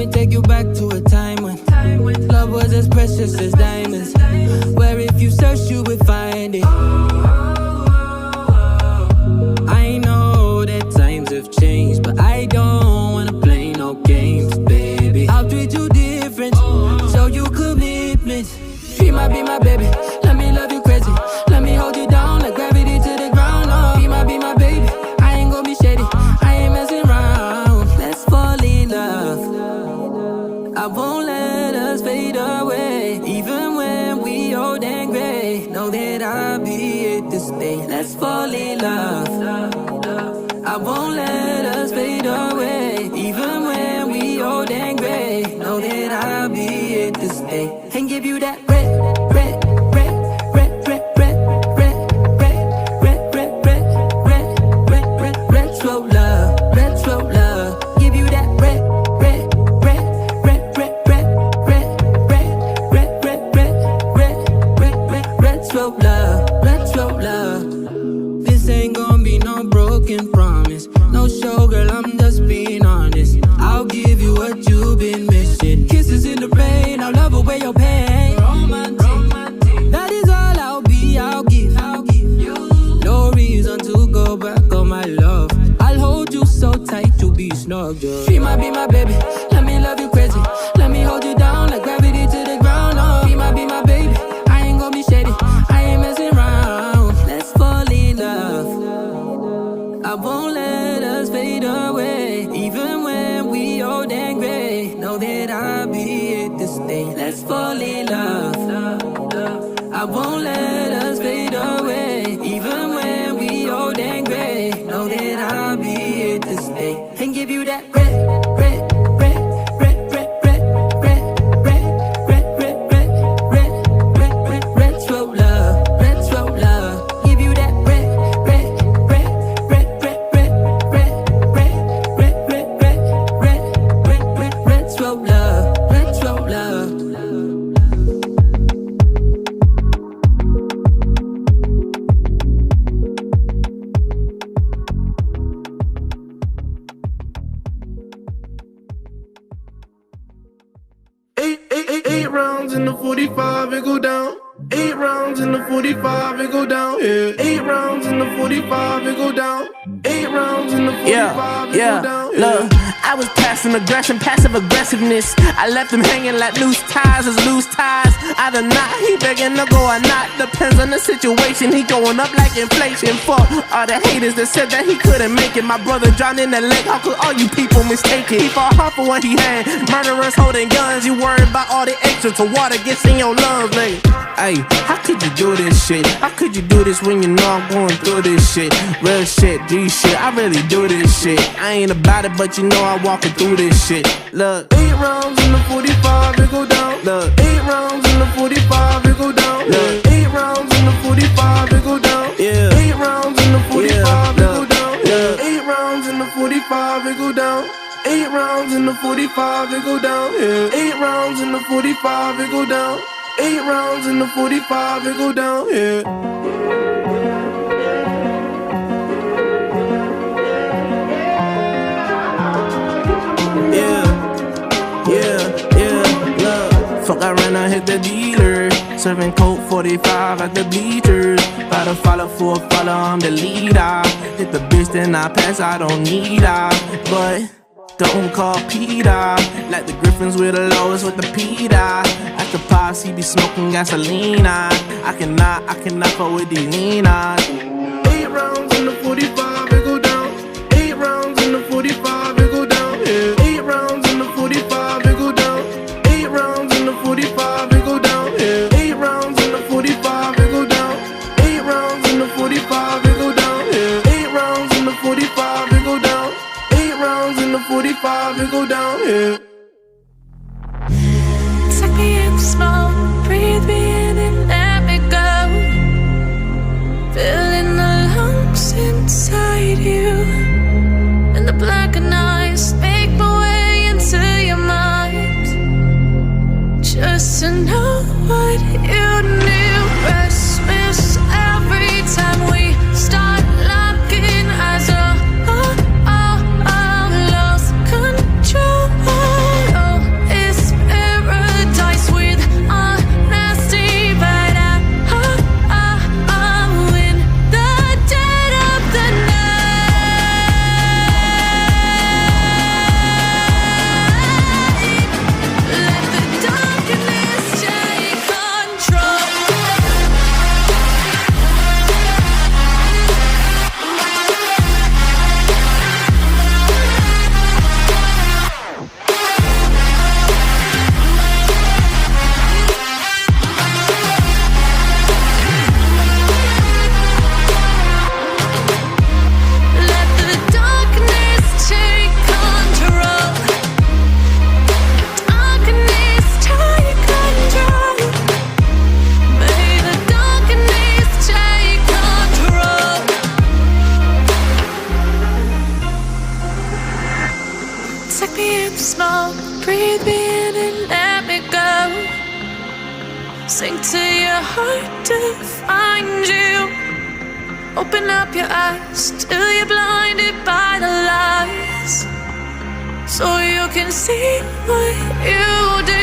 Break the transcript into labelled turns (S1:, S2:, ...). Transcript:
S1: me take you back to a time when love was as precious as diamonds, where if you search you would find it. I know that times have changed, but I don't wanna play no games, baby. I'll treat you different, show you commitment. She might be my baby, let me love you crazy. Let me hold you down like gravity to the ground. Oh, be my baby, I ain't gonna be shady, I ain't messing around. Let's fall in love, I won't let us fade away. Even when we old and gray, know that I'll be here to stay. Let's fall in love, I won't let us fade away. Even when we old and gray, know that I'll be here to stay. And give you that red, red, red, red, red, red, red, red, red, red, red, red, red, retro love, retro love. Give you that red, red, red, red, red, red, red, red, red, red, red, red, red, retro love, retro love. This ain't gonna be no broken promise, no show, girl, I'm just being honest. I'll give you what you've been missing. Kisses in the rain, I'll love away your pain. Romantic, that is all I'll be, I'll give you. No reason to go back on my love. I'll hold you so tight to be snug, yeah. She might be my baby, let me love you crazy. Let me hold you down like gravity to the ground. Oh, she might be my baby, I ain't gonna be shady, I ain't messing around. Let's fall in love, I won't let us fade away. Even when we old and gray, know that I'll be here to stay. Let's fall in love, I won't let us fade away. Even when we old and gray, know that I'll be here to stay. And give you that red, red, red, red, red, red, red, red, red, red, red, red, red, red, retro love, retro love. Give you that red, red, red, red, red, red, red, red, red, red, red, red, red, red, retro love, retro love.
S2: Eight rounds in the 45, it go down. 8 rounds in the 45, it go down. Yeah. 8 rounds in the 45, it go down. 8 rounds in the 45, it go down. Yeah.
S3: Look, I was passing aggression, passive aggressiveness. I left him hanging like loose ties is loose ties. Either not, he begging to go or not. Depends on the situation, he going up like inflation. Fuck all the haters that said that he couldn't make it. My brother drowned in the lake, how could all you people mistake it? He fought hard for what he had, murderers holding guns. You worried about all the extra till water gets in your lungs, nigga. Hey, how could you do this shit? How could you do this when you know I'm going through this shit? Real shit, G shit, I really do this shit. I ain't about it, but you know I'm walking through this shit. Look,
S2: 8 rounds in the 45, it go down.
S3: Look,
S2: 8 rounds in the 45, it go down.
S3: Look,
S2: 8 rounds in the 45, it go down.
S3: Yeah.
S2: 8 rounds in the 45, it go down.
S3: Look.
S2: 8 rounds in the 45, it go down. 8 rounds in the 45, it go down. Yeah. 8 rounds in the 45, it go down. 8 rounds in the 45, it go down. Yeah.
S3: Fuck, I ran, I hit the dealer. Serving Coke 45 at the bleachers. About to follow for a follow, I'm the leader. Hit the bitch, then I pass, I don't need her. But don't call Peter. Like the Griffins with the lowest with the Peter. At the pops, he be smoking gasoline. I cannot fuck with these Ninas.
S2: 8 rounds in the 45, it go down. 8 rounds in the 45, it go down. Yeah. 8 rounds in the 45, it go down. 8 rounds in the 45, it go down. Yeah. 8 rounds in the 45, it go down. 8 rounds in the 45, it go down. Yeah. 8 rounds in the 45, it go down. 8 rounds in the 45, it go down. Yeah.
S4: Suck me in the smoke, breathe me in and let me go. Filling the lungs inside you, and the blackened eyes make my way into your mind. Just to know what you knew. Restless every time we start locking eyes. Oh, lost control. Take me in the smoke, breathe me in and let me go. Sink to your heart to find you. Open up your eyes till you're blinded by the lies, so you can see what you do.